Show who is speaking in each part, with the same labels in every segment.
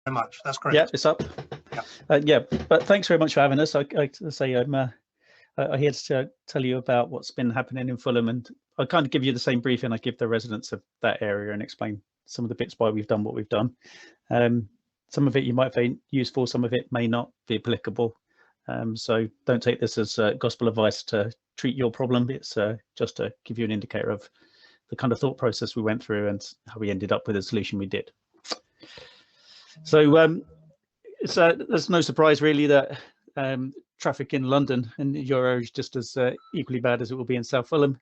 Speaker 1: very much. That's correct.
Speaker 2: Yeah, it's up. Yeah, but thanks very much for having us. I say I'm here to tell you about what's been happening in Fulham, and I'll kind of give you the same briefing I give the residents of that area and explain some of the bits why we've done what we've done. Some of it you might find useful, some of it may not be applicable. So don't take this as gospel advice to treat your problem. It's just to give you an indicator of the kind of thought process we went through and how we ended up with the solution we did. So there's no surprise really that traffic in London and your area is just as equally bad as it will be in South Fulham.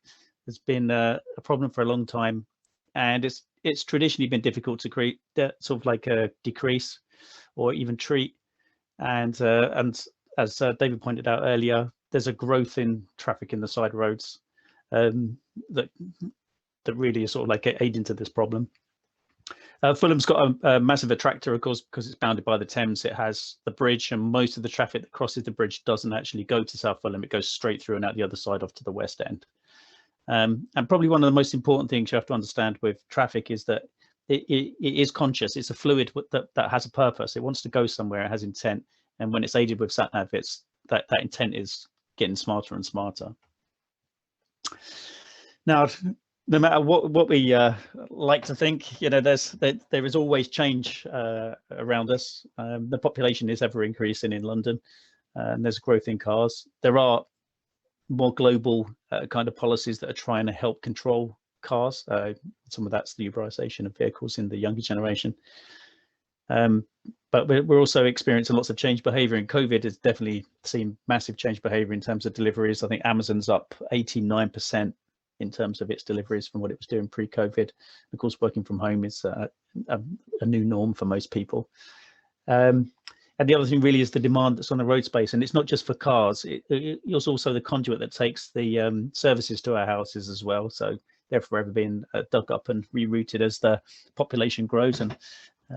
Speaker 2: There's been a problem for a long time, and it's traditionally been difficult to create that sort of like a decrease or even treat. And as David pointed out earlier, there's a growth in traffic in the side roads that really is sort of like aiding to this problem. Fulham's got a massive attractor, of course, because it's bounded by the Thames. It has the bridge, and most of the traffic that crosses the bridge doesn't actually go to South Fulham. It goes straight through and out the other side off to the West End. And probably one of the most important things you have to understand with traffic is that it is conscious. It's a fluid that has a purpose. It wants to go somewhere. It has intent. And when it's aided with SatNav, it's that intent is getting smarter and smarter. Now, no matter what we like to think, you know, there is always change around us. The population is ever increasing in London, and there's growth in cars. There are more global kind of policies that are trying to help control cars. Some of that's the Uberization of vehicles in the younger generation. But we're also experiencing lots of change behavior, and COVID has definitely seen massive change behavior in terms of deliveries. I think Amazon's up 89% in terms of its deliveries from what it was doing pre-COVID. Of course, working from home is a new norm for most people. And the other thing really is the demand that's on the road space, and it's not just for cars. It's also the conduit that takes the services to our houses as well. So they're forever being dug up and rerouted as the population grows, and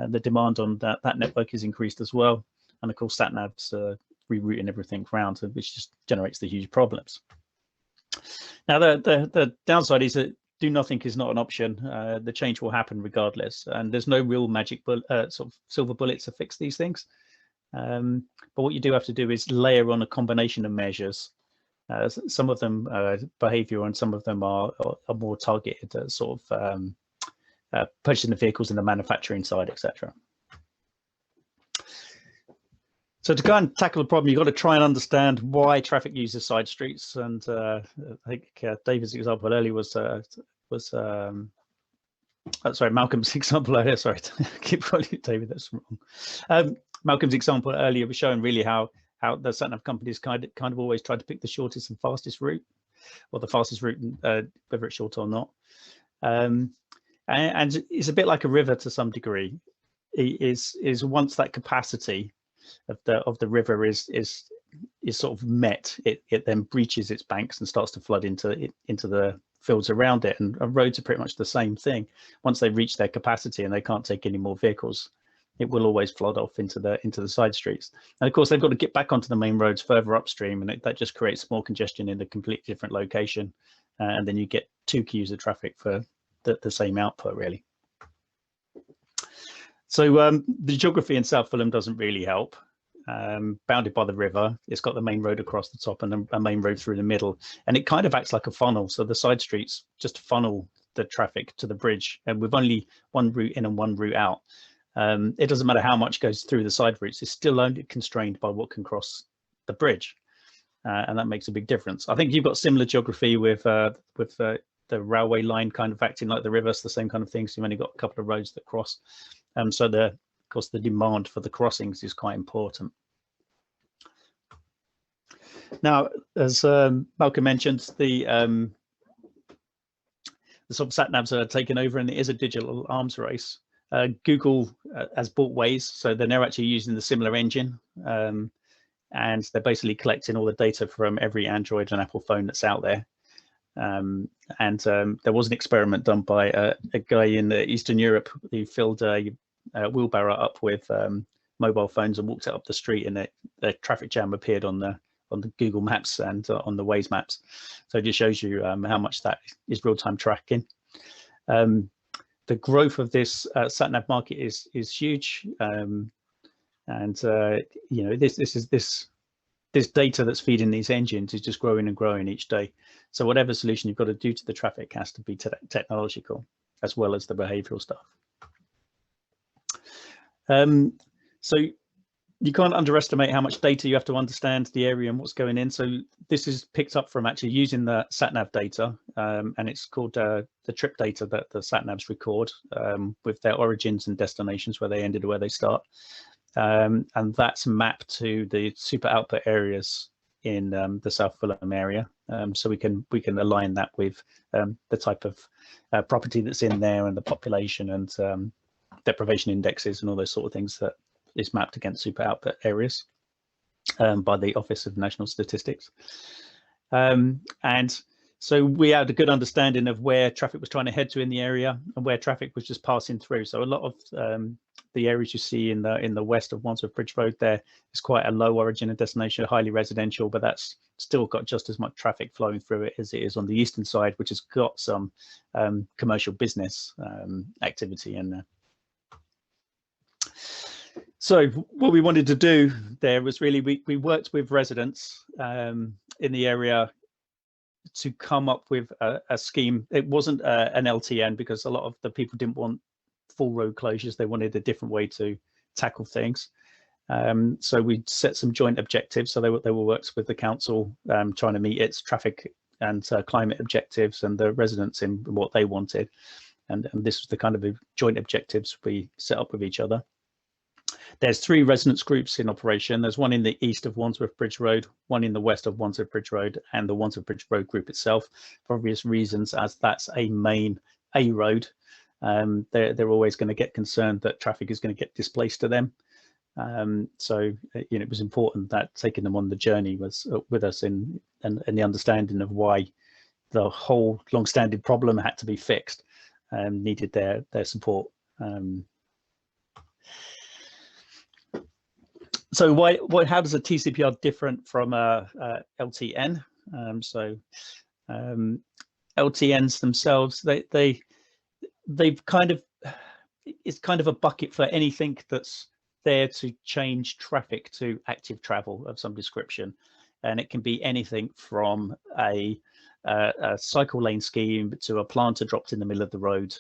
Speaker 2: the demand on that network is increased as well. And of course, SatNav's rerouting everything around, which just generates the huge problems. Now, the downside is that do nothing is not an option. The change will happen regardless, and there's no real magic sort of silver bullet to fix these things. But what you do have to do is layer on a combination of measures. Some of them behavioural, and some of them are more targeted at sort of purchasing the vehicles in the manufacturing side, etc. So to go and tackle the problem, you've got to try and understand why traffic uses side streets. And I think David's example earlier was sorry, Malcolm's example earlier. Sorry, I keep calling you David. That's wrong. Malcolm's example earlier was showing really how the SatNav companies kind of always try to pick the shortest and fastest route, or the fastest route, whether it's short or not. And it's a bit like a river to some degree. It is once that capacity of the river is sort of met, it then breaches its banks and starts to flood into the fields around it. And roads are pretty much the same thing. Once they reach their capacity and they can't take any more vehicles, it will always flood off into the side streets. And of course, they've got to get back onto the main roads further upstream, and that just creates more congestion in a completely different location. And then you get two queues of traffic for the same output, really. So the geography in South Fulham doesn't really help. Bounded by the river, it's got the main road across the top and a main road through the middle, and it kind of acts like a funnel. So the side streets just funnel the traffic to the bridge, and with only one route in and one route out. It doesn't matter how much goes through the side routes, it's still only constrained by what can cross the bridge, and that makes a big difference. I think you've got similar geography with the railway line kind of acting like the river. It's the same kind of thing. So you've only got a couple of roads that cross. So of course, the demand for the crossings is quite important. Now, as Malcolm mentioned, the sort of SatNavs are taken over, and it is a digital arms race. Google has bought Waze, so they're now actually using the similar engine, and they're basically collecting all the data from every Android and Apple phone that's out there. There was an experiment done by a guy in Eastern Europe who filled a wheelbarrow up with mobile phones and walked it up the street, and the traffic jam appeared on the Google Maps and on the Waze maps. So it just shows you how much that is real-time tracking. The growth of this SatNav market is huge. And you know, this data that's feeding these engines is just growing and growing each day. So whatever solution you've got to do to the traffic has to be technological as well as the behavioral stuff. So you can't underestimate how much data you have to understand the area and what's going in. So this is picked up from actually using the SatNav data, and it's called the trip data that the SatNavs record with their origins and destinations, where they ended, where they start. And that's mapped to the super output areas in the South Fulham area. So we can align that with the type of property that's in there and the population and deprivation indexes and all those sort of things that is mapped against super output areas by the Office of National Statistics. And so we had a good understanding of where traffic was trying to head to in the area and where traffic was just passing through. So a lot of the areas you see in the west of Wandsworth Bridge Road there is quite a low origin and destination, highly residential, but that's still got just as much traffic flowing through it as it is on the eastern side, which has got some commercial business activity in there. So what we wanted to do there was really, we worked with residents in the area to come up with a scheme. It wasn't an LTN because a lot of the people didn't want full road closures. They wanted a different way to tackle things. So we set some joint objectives. So they were works with the council trying to meet its traffic and climate objectives and the residents in what they wanted. And this was the kind of joint objectives we set up with each other. There's 3 residents groups in operation. There's one in the east of Wandsworth Bridge Road, one in the west of Wandsworth Bridge Road, and the Wandsworth Bridge Road group itself, for obvious reasons, as that's a main A road. They're always going to get concerned that traffic is going to get displaced to them. So you know, it was important that taking them on the journey was with us in the understanding of why the whole long-standing problem had to be fixed, needed their support. So how does a TCPR different from a LTN? LTNs themselves, they've kind of, it's kind of a bucket for anything that's there to change traffic to active travel of some description, and it can be anything from a cycle lane scheme to a planter dropped in the middle of the road,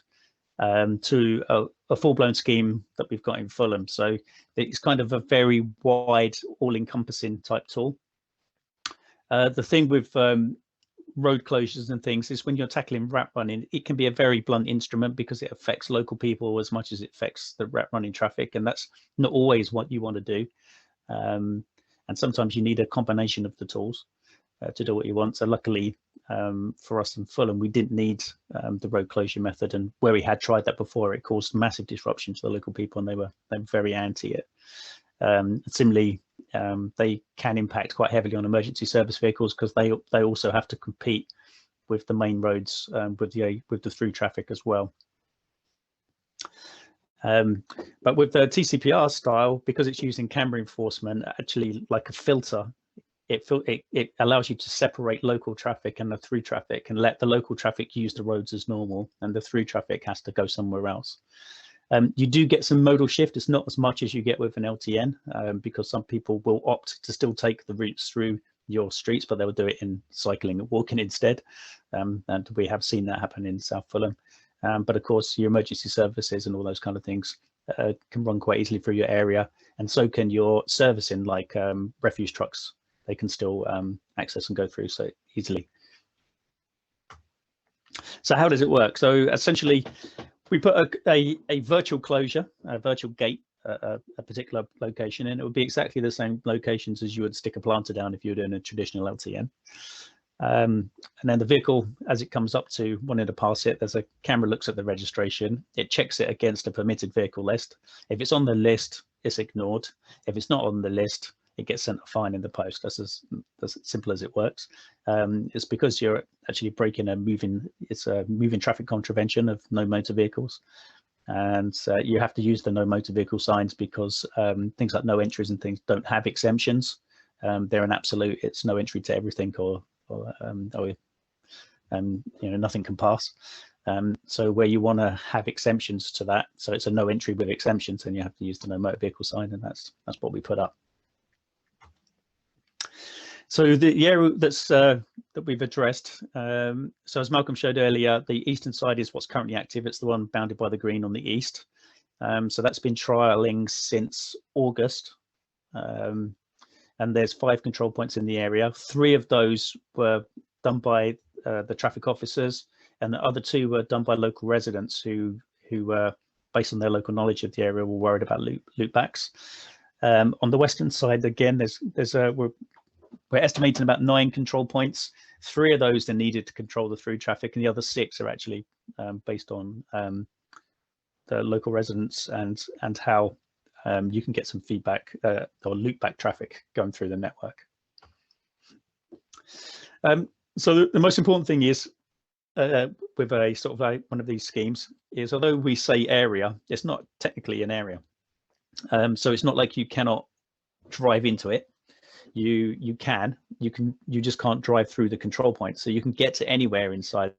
Speaker 2: to a full-blown scheme that we've got in Fulham. So it's kind of a very wide, all-encompassing type tool. The thing with road closures and things is when you're tackling rat running, it can be a very blunt instrument because it affects local people as much as it affects the rat running traffic, and that's not always what you want to do. And sometimes you need a combination of the tools to do what you want. So luckily for us in Fulham, we didn't need the road closure method, and where we had tried that before, it caused massive disruption to the local people, and they were very anti it. Similarly, they can impact quite heavily on emergency service vehicles because they also have to compete with the main roads with the through traffic as well. But with the TCPR style, because it's using camera enforcement, actually like a filter, it allows you to separate local traffic and the through traffic, and let the local traffic use the roads as normal, and the through traffic has to go somewhere else. You do get some modal shift. It's not as much as you get with an LTN, because some people will opt to still take the routes through your streets, but they will do it in cycling and walking instead. And we have seen that happen in South Fulham. But of course, your emergency services and all those kind of things can run quite easily through your area, and so can your servicing, like refuse trucks. They can still access and go through so easily. So how does it work? So essentially, we put a virtual closure, a virtual gate at a particular location, and it would be exactly the same locations as you would stick a planter down if you were doing a traditional LTN. And then the vehicle, as it comes up to wanting to pass it, there's a camera looks at the registration. It checks it against a permitted vehicle list. If it's on the list, it's ignored. If it's not on the list, it gets sent a fine in the post. That's as simple as it works. It's because you're actually breaking it's a moving traffic contravention of no motor vehicles. And you have to use the no motor vehicle signs because things like no entries and things don't have exemptions. They're an absolute, it's no entry to everything, or you know, nothing can pass. So where you want to have exemptions to that, so it's a no entry with exemptions, then you have to use the no motor vehicle sign, and that's what we put up. So the area that's that we've addressed, so as Malcolm showed earlier, the eastern side is what's currently active. It's the one bounded by the green on the east. So that's been trialing since August, and there's 5 control points in the area. 3 of those were done by the traffic officers, and the other 2 were done by local residents who based on their local knowledge of the area, were worried about loopbacks. On the western side, again, we're estimating about 9 control points. 3 of those are needed to control the through traffic, and the other 6 are actually based on the local residents and how you can get some feedback or loopback traffic going through the network. So the most important thing is with a sort of one of these schemes is, although we say area, it's not technically an area. So it's not like you cannot drive into it. You just can't drive through the control point. So you can get to anywhere inside